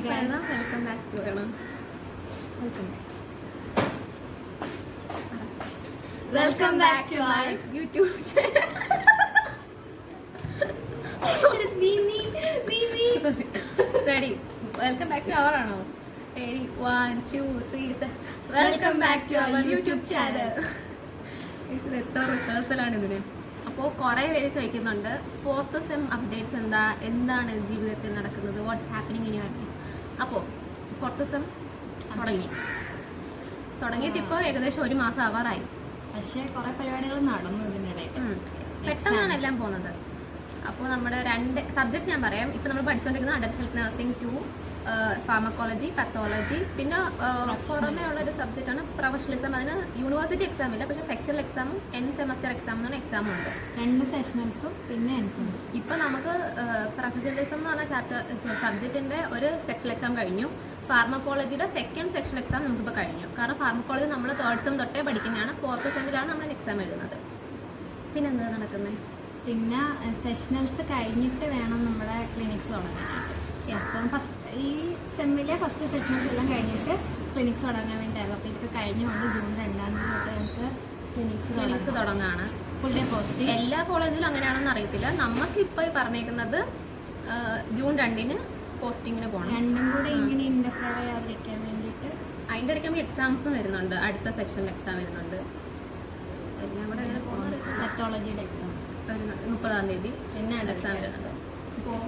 Welcome back to welcome back to our YouTube channel. Ready? Welcome back to our ആണോ? Ready? 1 2 3 welcome back to our YouTube channel. എത്ര റിഹേഴ്സലാണ് ഇതിന്. അപ്പോൾ കുറേ പേര് ചോദിക്കുന്നുണ്ട്, 4th സെം അപ്ഡേറ്റ്സ് എന്താണ് ജീവിതത്തിൽ നടക്കുന്നത്, what's happening in your life. അപ്പോൾ 4th സെം തുടങ്ങിയിട്ട് ഇപ്പോൾ ഏകദേശം 1 മാസം ആവാറായി. പക്ഷേ കുറേ പരിപാടികൾ നടന്നു ഇതിനിടയിൽ. പെട്ടെന്നാണ് എല്ലാം പോകുന്നത്. അപ്പോൾ നമ്മുടെ 2 സബ്ജക്ട്സ് ഞാൻ പറയാം. ഇപ്പോൾ നമ്മൾ പഠിച്ചുകൊണ്ടിരിക്കുന്നത് adult health nursing 2, pharmacology, pathology, പിന്നെ പുറമേ ഉള്ളൊരു സബ്ജക്റ്റാണ് പ്രൊഫഷണലിസം. അതിന് യൂണിവേഴ്സിറ്റി എക്സാം ഇല്ല, പക്ഷേ സെക്ഷൽ എക്സാമും എൻഡ് സെമസ്റ്റർ എക്സാം എന്ന് പറഞ്ഞ എക്സാമും ഉണ്ട്. 2 സെഷണൽസും പിന്നെ എൻഡ് സെമസ്റ്റർ. ഇപ്പം നമുക്ക് പ്രൊഫഷണലിസം എന്ന് പറഞ്ഞ സബ്ജക്റ്റിൻ്റെ ഒരു സെക്ഷൽ എക്സാം കഴിഞ്ഞു. ഫാർമക്കോളജിയുടെ 2nd സെക്ഷൻ എക്സാം നമുക്കിപ്പോൾ കഴിഞ്ഞു. കാരണം ഫാർമക്കോളജി നമ്മൾ 3rd സെം തൊട്ടേ പഠിക്കുന്നതാണ്. 4th സെമ്മിലാണ് നമ്മൾ എക്സാം എഴുതുന്നത്. പിന്നെ എന്താ നടക്കുന്നത്? പിന്നെ സെഷണൽസ് കഴിഞ്ഞിട്ട് വേണം നമ്മുടെ ക്ലിനിക്സ് തുടങ്ങാനായിട്ട്. അപ്പം ഈ സെമ്മിലെ ഫസ്റ്റ് സെഷൻസ് എല്ലാം കഴിഞ്ഞിട്ട് ക്ലിനിക്സ് തുടങ്ങാൻ വേണ്ടിയിട്ടായിരുന്നു. അപ്പോൾ ഇതൊക്കെ കഴിഞ്ഞുകൊണ്ട് ജൂൺ 2-ാം തീയതി തൊട്ട് നമുക്ക് ക്ലിനിക്സ് തുടങ്ങുകയാണ്. Full day posting. എല്ലാ കോളേജിലും അങ്ങനെയാണെന്ന് അറിയത്തില്ല. നമുക്കിപ്പോൾ പറഞ്ഞേക്കുന്നത് ജൂൺ 2-ന് പോസ്റ്റിങ്ങിന് പോകണം. രണ്ടും കൂടെ ഇങ്ങനെ ഇൻ്റർഫിയർ ചെയ്യാതിരിക്കാൻ വേണ്ടിയിട്ട്. അതിൻ്റെ ഇടയ്ക്ക് എക്സാംസും വരുന്നുണ്ട്. അടുത്ത സെക്ഷനിൽ എക്സാം വരുന്നുണ്ട്. എല്ലാം കൂടെ അങ്ങനെ പോകുന്നത്. പത്തോളജിയുടെ എക്സാം 30-ാം തീയതി പിന്നെ എക്സാം വരുന്നുണ്ട്. അപ്പോൾ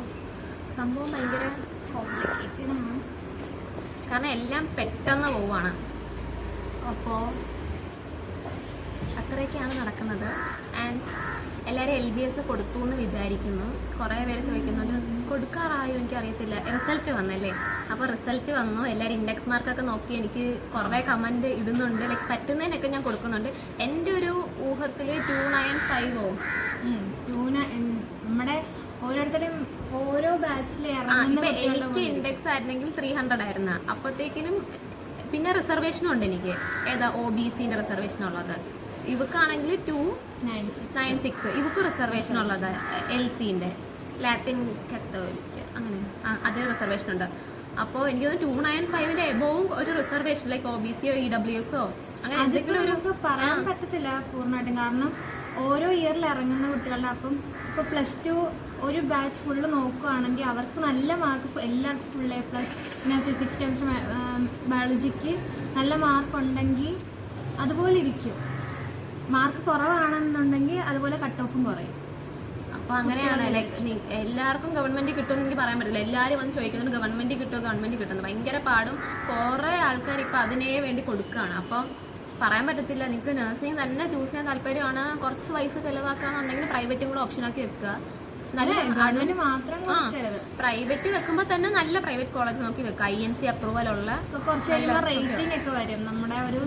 സംഭവം ഭയങ്കര കോംപ്ലിക്കേറ്റഡ് ആണ്. കാരണം എല്ലാം പെട്ടെന്ന് പോവുകയാണ്. അപ്പോൾ അത്രയൊക്കെയാണ് നടക്കുന്നത്. ആൻഡ് എല്ലാവരും LBS കൊടുത്തു എന്ന് വിചാരിക്കുന്നു. കുറേ പേര് ചോദിക്കുന്നുണ്ട്, കൊടുക്കാറായോ എനിക്കറിയത്തില്ല. റിസൾട്ട് വന്നല്ലേ? അപ്പോൾ റിസൾട്ട് വന്നു. എല്ലാവരും ഇൻഡെക്സ് മാർക്കൊക്കെ നോക്കി എനിക്ക് കുറേ കമൻറ്റ് ഇടുന്നുണ്ട്. ലൈക്ക് പറ്റുന്നതിനൊക്കെ ഞാൻ കൊടുക്കുന്നുണ്ട്. എൻ്റെ ഒരു ഊഹത്തിൽ 295 നമ്മുടെ ഓരോരുത്തരുടെയും ഓരോ ബാച്ചിൽ എനിക്ക് ഇൻഡെക്സ് ആയിരുന്നെങ്കിൽ 300 ആയിരുന്നു. അപ്പോഴത്തേക്കിനും പിന്നെ റിസർവേഷനും ഉണ്ട് എനിക്ക്. ഏതാ OBCൻ്റെ റിസർവേഷൻ ഉള്ളത്. ഇവക്കാണെങ്കിൽ 296 ഇവക്ക് റിസർവേഷൻ ഉള്ളത്. LCൻ്റെ ലാറ്റിൻ കത്തോലിക്ക് അങ്ങനെ അതിന് റിസർവേഷൻ ഉണ്ട്. അപ്പോൾ എനിക്ക് 295-ന്റെ എബോവും ഒരു റിസർവേഷൻ ലൈക്ക് OBCയോ EWSോ അങ്ങനെ എന്തെങ്കിലും ഒരു പറയാൻ പറ്റത്തില്ല പൂർണ്ണമായിട്ടും. കാരണം ഓരോ ഇയറിൽ ഇറങ്ങുന്ന കുട്ടികളുടെ അപ്പം ഇപ്പോൾ +2 ഒരു ബാച്ച് ഫുള്ള് നോക്കുകയാണെങ്കിൽ അവർക്ക് നല്ല മാർക്ക് എല്ലാവർക്കും ഫുൾ A+, പിന്നെ ഫിസിക്സ് കെമിസ്ട്രി ബയോളജിക്ക് നല്ല മാർക്ക് ഉണ്ടെങ്കിൽ അതുപോലെ ഇരിക്കും. മാർക്ക് കുറവാണെന്നുണ്ടെങ്കിൽ അതുപോലെ കട്ട് ഓഫും കുറയും. അപ്പോൾ അങ്ങനെയാണ്. ലൈക്ക് എല്ലാവർക്കും ഗവൺമെൻറ് കിട്ടുമെന്ന് എനിക്ക് പറയാൻ പറ്റില്ല. എല്ലാവരും വന്ന് ചോദിക്കുന്നുണ്ട് ഗവൺമെൻറ് കിട്ടുന്നത് ഭയങ്കര പാടും. കുറേ ആൾക്കാർ ഇപ്പോൾ അതിനേ വേണ്ടി കൊടുക്കുകയാണ്. അപ്പം പറയാൻ പറ്റത്തില്ല. നിങ്ങൾക്ക് നഴ്സിംഗ് തന്നെ ചൂസ് ചെയ്യാൻ താല്പര്യമാണ്, കുറച്ച് പൈസ ചിലവാക്കാന്നുണ്ടെങ്കിൽ പ്രൈവറ്റും കൂടെ ഓപ്ഷനാക്കി വെക്കുക. ഗവൺമെന്റ് മാത്രം പ്രൈവറ്റ് വെക്കുമ്പോൾ തന്നെ നല്ല പ്രൈവറ്റ് കോളേജ് നോക്കി വെക്കുക. INC അപ്രൂവൽ ഉള്ള. കുറച്ച് റേറ്റിംഗ് ഒക്കെ വരും. നമ്മുടെ ഒരു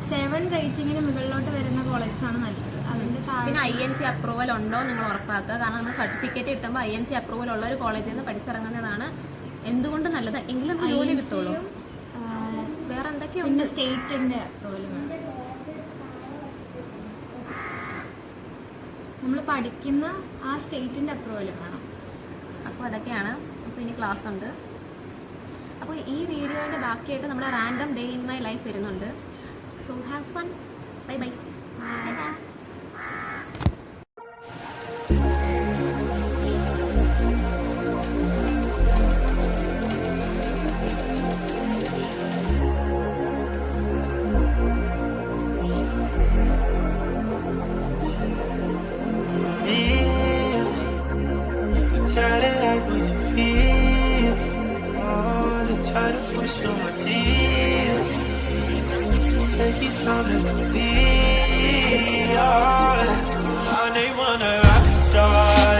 7 റേറ്റിംഗിന് മുകളിലോട്ട് വരുന്ന കോളേജാണ് നല്ലത്. അതിന്റെ പിന്നെ INC അപ്രൂവൽ ഉണ്ടോ നിങ്ങൾ ഉറപ്പാക്കുക. കാരണം നമ്മൾ സർട്ടിഫിക്കറ്റ് കിട്ടുമ്പോൾ INC അപ്രൂവൽ ഉള്ള ഒരു കോളേജിൽ നിന്ന് പഠിച്ചിറങ്ങുന്നതാണ് എന്തുകൊണ്ട് നല്ലത്. എങ്കിലും ജോലി കിട്ടുള്ളൂ. വേറെ എന്തൊക്കെയാണ്? പിന്നെ സ്റ്റേറ്റിന്റെ അപ്രൂവൽ വേണം. നമ്മൾ പഠിക്കുന്ന ആ സ്റ്റേറ്റിന്റെ അപ്രൂവൽ വേണം. അപ്പോൾ അതൊക്കെയാണ്. അപ്പോൾ ഇനി ക്ലാസ് ഉണ്ട്. അപ്പോൾ ഈ വീഡിയോയുടെ ബാക്കിയായിട്ട് നമ്മുടെ random day in my life വരുന്നുണ്ട്. So have fun. Bye bye. Take your time to complete. I ain't wanna rock star.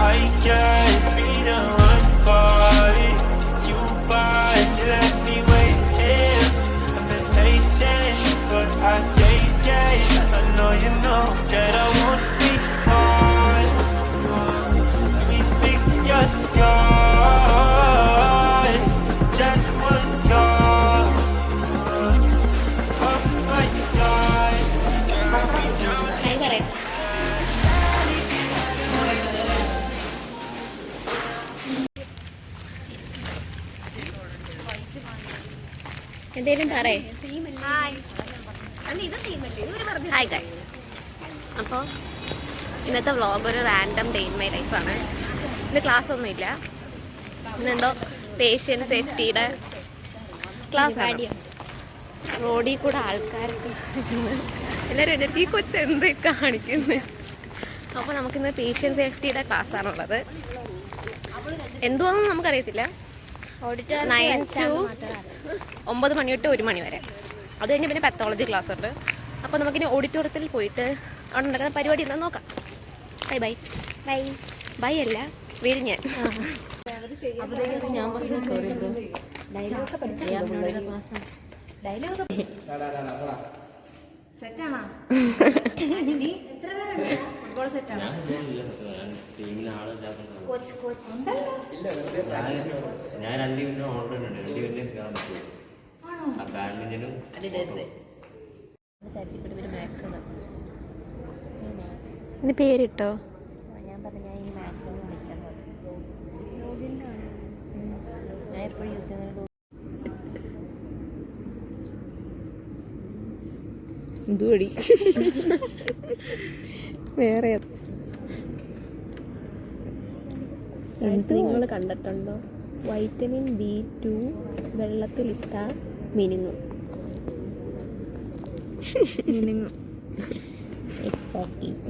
I can't be the run for you, but you let me wait here. I'm impatient, but I take it. I know you know that I won't be far. Let me fix your scars. Just one call. എന്തേലും പറയേ. Hi guys. അപ്പോൾ ഇന്നത്തെ vlog ഒരു random day in my ലൈഫാണ്. ഇന്ന് class ഒന്നുമില്ല. ഇന്നെന്തോ patient സേഫ്റ്റിയുടെ class ആണ്. റോഡിൽ കൂടെ ആൾക്കാരൊക്കെ എല്ലാവരും എന്നിട്ട് ഈ കൊച്ചു എന്ത് കാണിക്കുന്നത്. അപ്പോൾ നമുക്കിന്ന് പേഷ്യൻ്റ് സേഫ്റ്റിയുടെ ക്ലാസ് ആണുള്ളത്. എന്തുവാണെന്ന് നമുക്കറിയത്തില്ല. 9 to 9 മണി തൊട്ട് 1 മണി വരെ. അത് കഴിഞ്ഞ് പിന്നെ പാത്തോളജി ക്ലാസ് ഉണ്ട്. അപ്പോൾ നമുക്കിനി ഓഡിറ്റോറിയത്തിൽ പോയിട്ട് അവിടെ നടക്കുന്ന പരിപാടി എന്താ നോക്കാം. ബൈ ബൈ ബൈ ബൈ അല്ല വരും ഞാൻ. ഞാൻ 2 മിനിറ്റ് ഓർഡർ ഉണ്ട്. 2 മിനിറ്റ് കയറാൻ പറ്റുമോ? ബാഡ്മിന്റനും ഇത് പേരിട്ടോ? ഞാൻ പറഞ്ഞു ഞാൻ ഈ മാക്സിമം വിളിക്കാൻ ഞാൻ എപ്പോഴും യൂസ് ചെയ്യുന്ന എന്തുപടി വേറെ നിങ്ങൾ കണ്ടിട്ടുണ്ടോ? Vitamin B2 വെള്ളത്തിലിട്ട മിനുങ്ങും.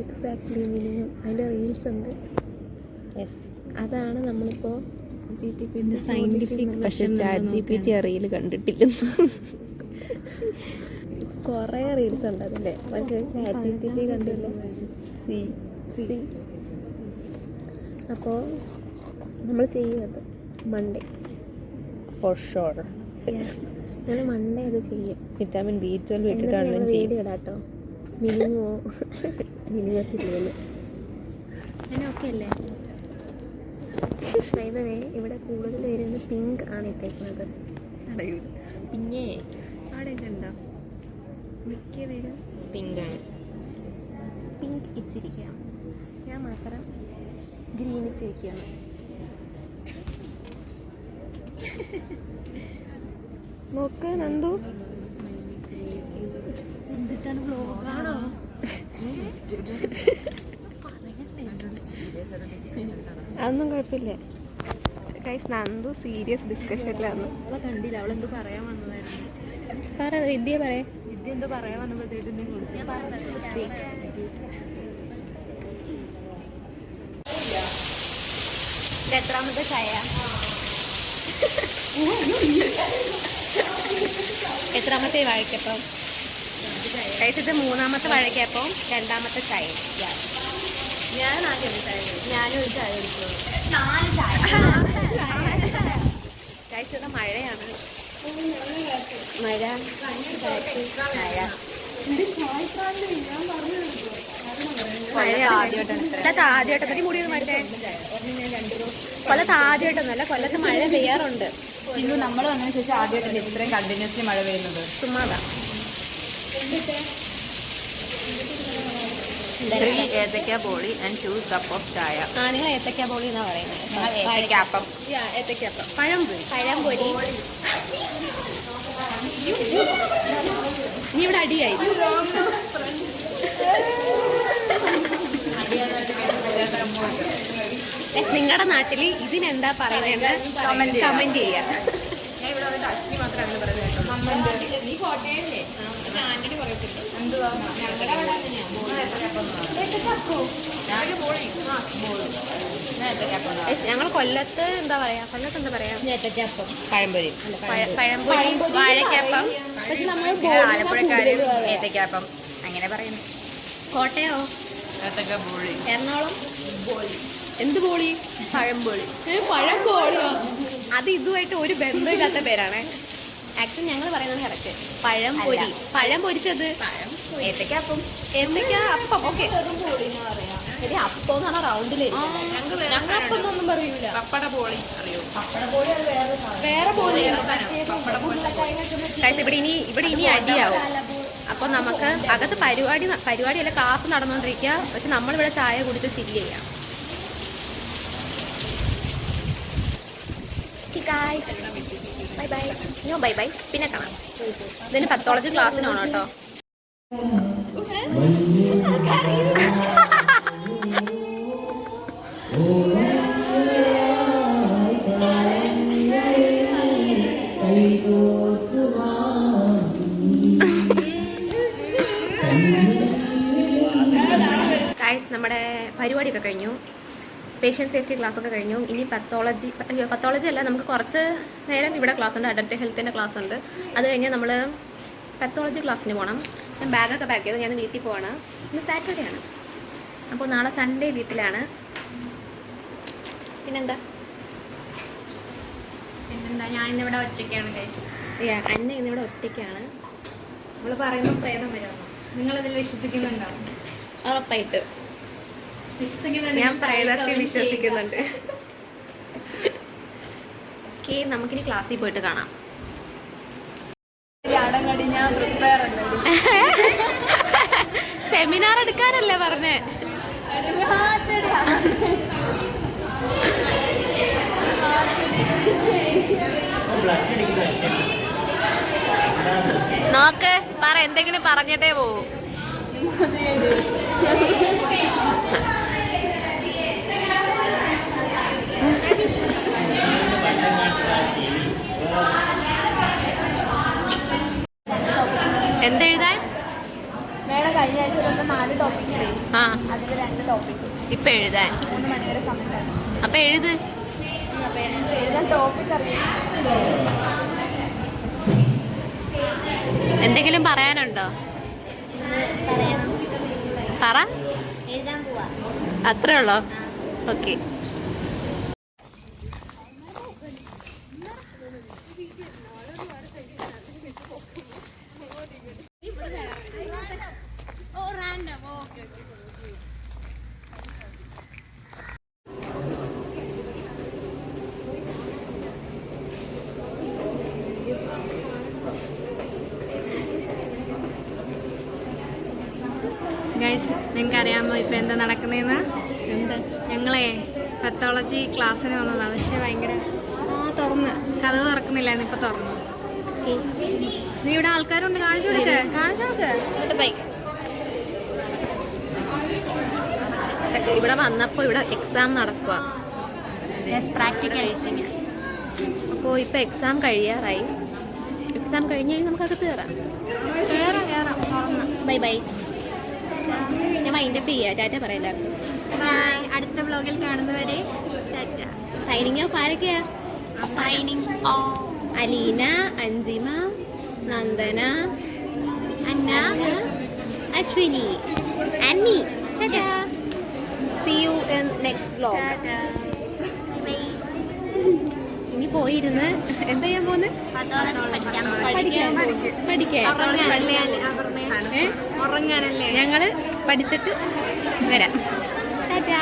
എക്സാക്ട്ലി മിനുങ്ങും. അതിൻ്റെ റീൽസ് ഉണ്ട്. യെസ്, അതാണ് നമ്മളിപ്പോൾ സയൻറ്റിഫിക്. പക്ഷെ ChatGPT റീൽ കണ്ടിട്ടില്ല. കുറേ റീൽസ് ഉണ്ട് അതിൻ്റെ, പക്ഷെ ChatGPT കണ്ടില്ല. അപ്പോൾ നമ്മൾ ചെയ്യുന്നത് മൺഡേ ഫോർ ഷുവർ. ഞങ്ങൾ മൺഡേ അത് ചെയ്യും. വിറ്റാമിൻ B12 ഇട്ടിട്ടാണ് വീഡിയോ ഇടാട്ടോ. മിനുങ്ങോ മിനുങ്ങത്തില്ലേന്ന് അങ്ങനെ ഓക്കെ അല്ലേ? വേ ഇവിടെ കൂടുതൽ വരുന്നത് പിങ്ക് ആണ് ഇട്ടേക്കുന്നത്. പിന്നെ അവിടെ ഉണ്ടോ? മിക്ക പേരും പിങ്കാണ്. പിങ്ക് ഇച്ചിരിക്കുകയാണ്, ഞാൻ മാത്രം ഗ്രീൻ ഇച്ചിരിക്കുകയാണ്. നോക്ക് നന്ദു, എന്നിട്ടാണ് ബ്ലോഗാണോ? അതൊന്നും കുഴപ്പമില്ല ഗൈസ്. നന്ദു സീരിയസ് ഡിസ്കഷനിലാണ്. കണ്ടില്ല, അവളെന്ത് പറയാൻ വന്നതായിരുന്നു. പറ വിദ്യ പറയേ. വിദ്യ എന്തോ പറയാൻ വന്നപ്പോഴത്തേക്കും എത്രാമത്തെ ചായ? എത്രാമത്തെ വാഴക്കപ്പം? കഴിച്ചത് 3ാമത്തെ വാഴക്കപ്പം, 2ാമത്തെ ചായ. ഞാനും ഒരു ചായ കുടിച്ചു. 4 ചായ. കഴിച്ചത് മഴയാണ്. മഴ ആദ്യമായിട്ടൊന്നും മുടി മറ്റേ കൊല്ലത്ത് ആദ്യമായിട്ടൊന്നുമല്ല, കൊല്ലത്ത് മഴ പെയ്യാറുണ്ട്. ഇന്നു നമ്മൾ വന്നതിന് ശേഷം ആദ്യമായിട്ടല്ലേ ഇത്രയും കണ്ടിന്യൂസ്ലി മഴ പെയ്യുന്നത്. ചുമ്മാതാ. 3 ഏത്തക്ക ബോളി ആൻഡ് 2 കപ്പ് ഓഫ് ചായ. നിങ്ങൾ ഏത്തക്ക ബോളി എന്നാ പറയുന്നത്. ഏത്തക്കാപ്പം. ഏത്തക്കപ്പം. പഴംപൊരി. നീ ഇവിടെ അടിയായി. നിങ്ങളുടെ നാട്ടിൽ ഇതിനെന്താ പറയുന്നത് കമന്റ് ചെയ്യാം. ഞങ്ങൾ കൊല്ലത്ത് എന്താ പറയാ? ഏത്തക്കാപ്പം, പഴംപൊരി, പഴംപൊരി, വാഴക്കപ്പം. പക്ഷെ നമ്മൾ ആലപ്പുഴക്കാര് ഏത്തക്കാപ്പം അങ്ങനെ പറയുന്നു. കോട്ടയോ? ഏത്തക്ക ബോളി. എറണാകുളം എന്ത് ബോളി? പഴംപൊളി. പഴംപൊളിയോ? അത് ഇതുമായിട്ട് ഒരു ബന്ധമില്ലാത്ത പേരാണ്. ആക്ച്വലി ഞങ്ങൾ പറയുന്നത് കറക്റ്റ്. പഴംപൊരി. പഴം പൊരിച്ചത്. ഏത്തക്കാപ്പം. എന്തൊക്കെയാ അപ്പം? ഓക്കെ, ശരി. അപ്പം എന്ന് പറഞ്ഞാൽ റൗണ്ടിൽ ഞങ്ങൾ അപ്പം ഒന്നും പറയൂല. പപ്പട ബോളി അറിയോ? വേറെ ബോളി. ഇവിടെ ഇനി അടിയാവും. അപ്പോൾ നമുക്ക് അകത്ത് പരിപാടിയല്ല, ക്ലാസ് നടന്നുകൊണ്ടിരിക്കുക. പക്ഷെ നമ്മളിവിടെ ചായ കുടിച്ച് ചില്ല് ചെയ്യാം. Bye bye. No bye bye. പിന്നെ കാണാം. ഇതിന് പത്തോളജി ക്ലാസ്സിനാണോ കേട്ടോ. ഗൈസ്, നമ്മുടെ പരിപാടിയൊക്കെ കഴിഞ്ഞു. പേഷ്യൻ്റ് സേഫ്റ്റി ക്ലാസ്സൊക്കെ കഴിഞ്ഞു. ഇനി പത്തോളജി അല്ല, നമുക്ക് കുറച്ച് നേരം ഇവിടെ ക്ലാസ് ഉണ്ട്. അഡൽട്ട് ഹെൽത്തിൻ്റെ ക്ലാസ് ഉണ്ട്. അത് കഴിഞ്ഞ് നമ്മൾ പത്തോളജി ക്ലാസ്സിന് പോകണം. ഞാൻ ബാഗൊക്കെ പാക്ക് ചെയ്തു. ഞാൻ വീട്ടിൽ പോവാണ്. ഇന്ന് സാറ്റർഡേ ആണ്. അപ്പോൾ നാളെ സൺഡേ വീട്ടിലാണ്. പിന്നെന്താ ഞാൻ ഇന്നിവിടെ ഒറ്റയ്ക്കാണ് ഗൈസ്. അന്ന ഇന്നിവിടെ ഒറ്റയ്ക്കാണ്. നമ്മൾ പറയുമ്പോൾ പ്രേതം വരുമോ? നിങ്ങളിതിൽ വിശ്വസിക്കുന്നുണ്ടോ? ഉറപ്പായിട്ട് വിശ്വസിക്കുന്നുണ്ട്. ഞാൻ പ്രേതത്തിൽ വിശ്വസിക്കുന്നുണ്ട്. ഓക്കെ, നമുക്കിനി ക്ലാസ്സിൽ പോയിട്ട് കാണാം. സെമിനാർ എടുക്കാനല്ലേ പറഞ്ഞേ? നോക്ക്, പറ, എന്തെങ്കിലും പറഞ്ഞിട്ടേ പോവൂ. എന്തെഴുതാൻ? മേഡം കഴിഞ്ഞ ആഴ്ച 4 ടോപ്പിക് ആ, അതിൽ 2 ടോപ്പിക് ഇപ്പൊ എഴുതാൻ. 3 മണിവരെ സമയം. അപ്പൊ എഴുത്. എഴുതാൻ ടോപ്പിക് അറിയാം. എന്തെങ്കിലും പറയാനുണ്ടോ? പറ. എഴുതാൻ പോവാ. അത്രേ ഉള്ളോ? ഓക്കെ. ഗൈസ്, നിങ്ങൾക്ക് അറിയാമോ ഇപ്പം എന്താ നടക്കുന്നതെന്ന്? എന്താ? ഞങ്ങളെ പത്തോളജി ക്ലാസ്സിന് വന്നതാണ്. പക്ഷേ ഭയങ്കര തുറന്ന് കഥ തുറക്കുന്നില്ലായിരുന്നു. ഇപ്പം തുറന്നു. നീ ഇവിടെ ആൾക്കാരുണ്ട്, കാണിച്ചു കൊടുക്ക്. ഇവിടെ വന്നപ്പോൾ ഇവിടെ എക്സാം നടക്കുക. പ്രാക്ടിക്കൽ. അപ്പോൾ ഇപ്പോൾ എക്സാം കഴിയാറായി. എക്സാം കഴിഞ്ഞ് കഴിഞ്ഞാൽ നമുക്കകത്ത് കയറാം. തുറന്ന്. Bye bye. ഞാൻ മൈൻഡപ്പ് ചെയ്യാം. ടാറ്റ പറയല്ല. ബൈ. അടുത്ത വ്ലോഗിൽ കാണുന്നവരെ ടാറ്റ. സൈനിങ് ഓഫ് ആരൊക്കെയാ? Signing off. Aleena, Anjima, Nandana, Anna, Ashwini, Anni. See you in next vlog. ഇനി പോയിരുന്ന് എന്താ ചെയ്യാൻ പോകുന്നത്? പഠിക്കാൻ. ഉറങ്ങാനല്ലേ? ഞങ്ങള് പഠിച്ചിട്ട് വരാം. ടാറ്റാ.